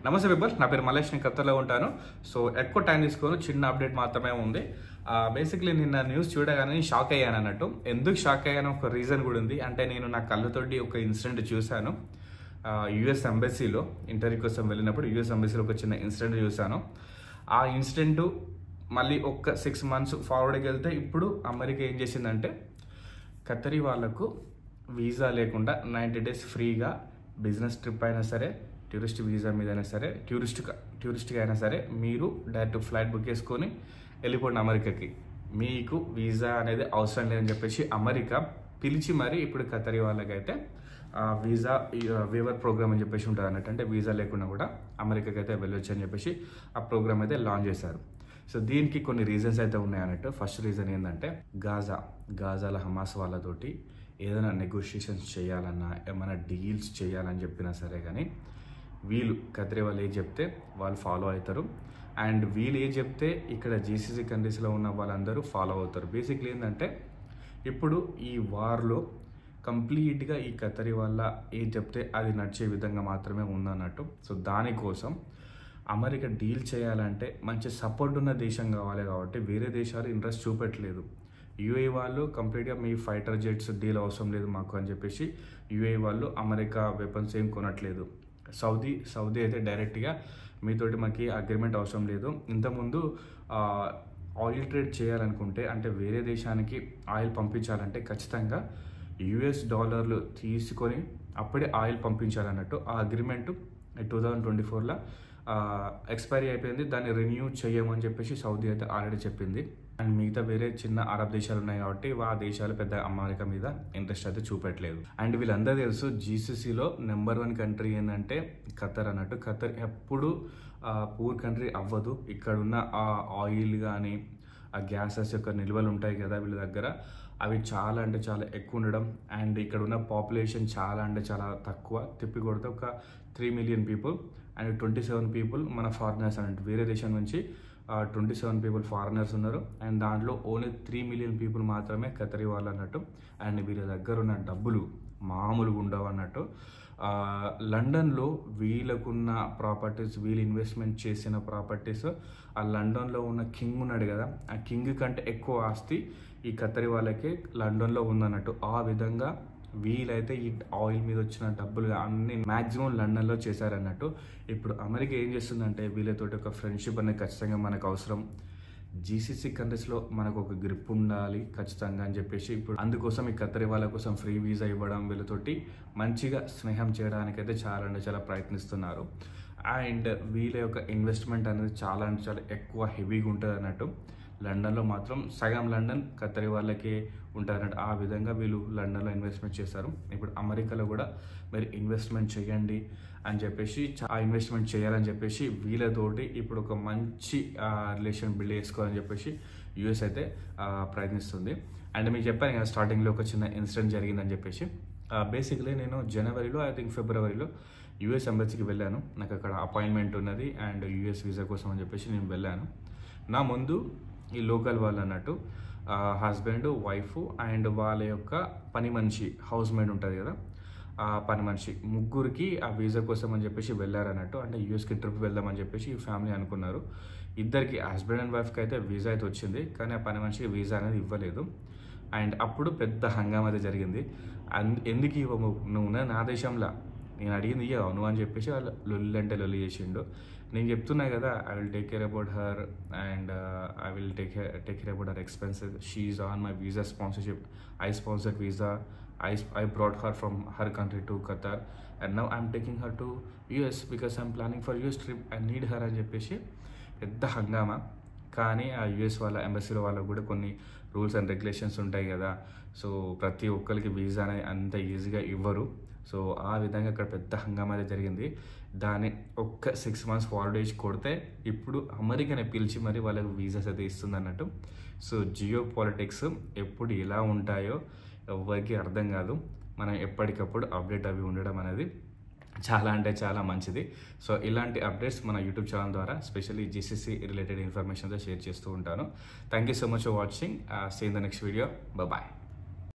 నమస్తే పీపుల్, నా పేరు మలేష్, నేను ఖత్తర్లో ఉంటాను. సో ఎక్కువ టైం తీసుకోను, చిన్న అప్డేట్ మాత్రమే ఉంది. బేసిక్లీ నిన్న న్యూస్ చూడగానే షాక్ అయ్యాను అన్నట్టు. ఎందుకు షాక్ అయ్యాను ఒక రీజన్ కూడా ఉంది. అంటే నేను నా కళ్ళతోటి ఒక ఇన్సిడెంట్ చూశాను. యుఎస్ ఎంబసీలో ఇంటర్వ్యూ కోసం వెళ్ళినప్పుడు యుఎస్ ఎంబసీలో ఒక చిన్న ఇన్సిడెంట్ చూశాను. ఆ ఇన్సిడెంట్ మళ్ళీ ఒక 6 months ఫార్వర్డ్కి వెళ్తే ఇప్పుడు అమెరికా ఏం చేసిందంటే ఖత్తరీ వాళ్ళకు వీసా లేకుండా 90 days ఫ్రీగా బిజినెస్ ట్రిప్ అయినా సరే, టూరిస్ట్ వీసా మీద అయినా సరే, టూరిస్ట్గా అయినా సరే మీరు డైరెక్ట్ ఫ్లైట్ బుక్ చేసుకొని వెళ్ళిపోండి అమెరికాకి, మీకు వీసా అనేది అవసరం లేదని చెప్పేసి అమెరికా పిలిచి మరి ఇప్పుడు ఖత్తరీ వాళ్ళకైతే వీసా వేవర్ ప్రోగ్రామ్ అని చెప్పేసి ఉంటుంది అన్నట్టు. అంటే వీసా లేకుండా కూడా అమెరికాకి అయితే వెళ్ళొచ్చు అని చెప్పేసి ఆ ప్రోగ్రామ్ అయితే లాంచ్ చేశారు. సో దీనికి కొన్ని రీజన్స్ అయితే ఉన్నాయన్నట్టు. ఫస్ట్ రీజన్ ఏంటంటే గాజాల హమాస్ వాళ్ళతోటి ఏదైనా నెగోషియేషన్స్ చేయాలన్నా, ఏమైనా డీల్స్ చేయాలని చెప్పినా సరే కానీ వీళ్ళు ఖత్తరీ వాళ్ళు ఏం చెప్తే వాళ్ళు ఫాలో అవుతారు. అండ్ వీళ్ళు ఏం చెప్తే ఇక్కడ జీసీసీ కంట్రీస్లో ఉన్న వాళ్ళందరూ ఫాలో అవుతారు. బేసిక్లీ ఏంటంటే ఇప్పుడు ఈ వార్లో కంప్లీట్గా ఈ ఖత్తరీ వాళ్ళ ఏం చెప్తే అది నడిచే విధంగా మాత్రమే ఉందన్నట్టు. సో దానికోసం అమెరికా డీల్ చేయాలంటే మంచి సపోర్ట్ ఉన్న దేశం కావాలి. కాబట్టి వేరే దేశాలు ఇంట్రెస్ట్ చూపెట్టలేదు. యూఏఈ వాళ్ళు కంప్లీట్గా మీ ఫైటర్ జెట్స్ డీల్ అవసరం లేదు మాకు అని చెప్పేసి యూఏఈ వాళ్ళు అమెరికా వెపన్స్ ఏం కొనట్లేదు. సౌదీ అయితే డైరెక్ట్గా మీతోటి మాకు అగ్రిమెంట్ అవసరం లేదు. ఇంతకుముందు ఆయిల్ ట్రేడ్ చేయాలనుకుంటే, అంటే వేరే దేశానికి ఆయిల్ పంపించాలంటే ఖచ్చితంగా $US తీసుకొని అప్పుడే ఆయిల్ పంపించాలన్నట్టు. ఆ అగ్రిమెంటు 2024లో ఎక్స్పైరీ అయిపోయింది. దాన్ని రెన్యూ చేయమని చెప్పేసి సౌదీ అయితే ఆల్రెడీ చెప్పింది. అండ్ మిగతా వేరే చిన్న అరబ్ దేశాలు ఉన్నాయి కాబట్టి ఆ దేశాలు పెద్ద అమెరికా మీద ఇంట్రెస్ట్ అయితే చూపెట్టలేదు. అండ్ వీళ్ళందరూ తెలుసు జీసీసీలో నెంబర్ 1 కంట్రీ ఏంటంటే ఖత్తర్ అన్నట్టు. ఖత్తర్ ఎప్పుడు పూర్ కంట్రీ అవ్వదు. ఇక్కడున్న ఆ ఆయిల్ కానీ ఆ గ్యాసెస్ యొక్క నిల్వలు ఉంటాయి కదా వీళ్ళ దగ్గర, అవి చాలా అంటే చాలా ఎక్కువ ఉండడం. అండ్ ఇక్కడ ఉన్న పాపులేషన్ చాలా అంటే చాలా తక్కువ. తిప్పి కొడితే ఒక 3 million people అండ్ 27 people మన ఫారినర్స్ అన్నట్టు. వేరే దేశం నుంచి 27 people ఫారినర్స్ ఉన్నారు. అండ్ దాంట్లో ఓన్లీ 3 million people మాత్రమే ఖత్తరీ వాళ్ళు అన్నట్టు. అండ్ వీళ్ళ దగ్గర ఉన్న డబ్బులు మామూలుగా ఉండవు అన్నట్టు. లండన్లో వీళ్ళకున్న ప్రాపర్టీస్, వీళ్ళు ఇన్వెస్ట్మెంట్ చేసిన ప్రాపర్టీస్, ఆ లండన్లో ఉన్న కింగ్ ఉన్నాడు కదా, ఆ కింగ్ కంటే ఎక్కువ ఆస్తి ఈ ఖత్తరీ వాళ్ళకి లండన్లో ఉందన్నట్టు. ఆ విధంగా వీళ్ళైతే ఈ ఆయిల్ మీద వచ్చిన డబ్బులు అన్ని మ్యాక్సిమం లండన్లో చేశారన్నట్టు. ఇప్పుడు అమెరికా ఏం చేస్తుందంటే వీళ్ళతోటి ఒక ఫ్రెండ్షిప్ అనేది ఖచ్చితంగా మనకు అవసరం. జీసీసీ కంట్రీస్లో మనకు ఒక గ్రిప్ ఉండాలి ఖచ్చితంగా అని చెప్పేసి ఇప్పుడు అందుకోసం ఈ ఖత్తరీ వాళ్ళ కోసం ఫ్రీ వీసా ఇవ్వడం, వీళ్ళతోటి మంచిగా స్నేహం చేయడానికైతే చాలా అంటే చాలా ప్రయత్నిస్తున్నారు. అండ్ వీళ్ళ యొక్క ఇన్వెస్ట్మెంట్ అనేది చాలా అంటే చాలా ఎక్కువ హెవీగా ఉంటుంది అన్నట్టు. లండన్లో మాత్రం సగం లండన్ ఖత్తరీ వాళ్ళకే ఉంటారన్నట్టు. ఆ విధంగా వీళ్ళు లండన్లో ఇన్వెస్ట్మెంట్ చేస్తారు. ఇప్పుడు అమెరికాలో కూడా మీరు ఇన్వెస్ట్మెంట్ చేయండి అని చెప్పేసి, ఆ ఇన్వెస్ట్మెంట్ చేయాలని చెప్పేసి వీళ్ళతోటి ఇప్పుడు ఒక మంచి రిలేషన్ బిల్డ్ చేసుకోవాలని చెప్పేసి యూఎస్ అయితే ప్రయత్నిస్తుంది. అండ్ మీకు చెప్పాను కదా స్టార్టింగ్లో ఒక చిన్న ఇన్సిడెంట్ జరిగిందని చెప్పేసి. బేసిక్లీ నేను జనవరిలో ఫిబ్రవరిలో యుఎస్ ఎంబసీకి వెళ్ళాను. నాకు అక్కడ అపాయింట్మెంట్ ఉన్నది అండ్ యుఎస్ వీసా కోసం అని చెప్పేసి నేను వెళ్ళాను. నా ముందు ఈ లోకల్ వాళ్ళు అన్నట్టు హస్బెండ్, వైఫ్ అండ్ వాళ్ళ యొక్క పని మనిషి, హౌస్ మేడ్ ఉంటుంది కదా, ఆ పని మనిషి ముగ్గురికి ఆ వీసా కోసం అని చెప్పేసి వెళ్ళారన్నట్టు. అంటే యూఎస్కి ట్రిప్ వెళ్దామని చెప్పేసి ఈ ఫ్యామిలీ అనుకున్నారు. ఇద్దరికి హస్బెండ్ అండ్ వైఫ్కి అయితే వీసా అయితే వచ్చింది, కానీ ఆ పని మనిషికి వీసా అనేది ఇవ్వలేదు. అండ్ అప్పుడు పెద్ద హంగామా అయితే జరిగింది. ఎందుకు ఇవ్వము, నువ్వు నా దేశంలో నేను అడిగింది ఇయ్యవు నువ్వు అని చెప్పేసి వాళ్ళు లొల్లి అంటే లొల్లి చేసిండు. నేను చెప్తున్నా కదా, I will take care about her and I will take care about her expenses. She is on my visa sponsorship. I sponsored visa. I brought her from her country to Qatar and now I'm taking her to US because I'm planning for US trip. I need her అని చెప్పేసి పెద్ద హంగామా. కానీ ఆ US వాళ్ళ ఎంబసీలో వాళ్ళకు కూడా కొన్ని రూల్స్ అండ్ రెగ్యులేషన్స్ ఉంటాయి కదా. సో ప్రతి ఒక్కరికి వీసా అనేది అంత ఈజీగా ఇవ్వరు. సో ఆ విధంగా అక్కడ పెద్ద హంగామా అయితే జరిగింది. దాన్ని ఒక్క 6 months ఫార్వర్డ్ కొడితే ఇప్పుడు అమెరికాని పిలిచి మరి వాళ్ళకి వీసాస్ అయితే ఇస్తుంది అన్నట్టు. సో జియో పాలిటిక్స్ ఎప్పుడు ఎలా ఉంటాయో ఎవరికి అర్థం కాదు. మనం ఎప్పటికప్పుడు అప్డేట్ అవి ఉండడం అనేది చాలా అంటే చాలా మంచిది. సో ఇలాంటి అప్డేట్స్ మన యూట్యూబ్ ఛానల్ ద్వారా స్పెషల్లీ జీసీసీ రిలేటెడ్ ఇన్ఫర్మేషన్తో షేర్ చేస్తూ ఉంటాను. Thank you so much for watching. See in the next video. Bye.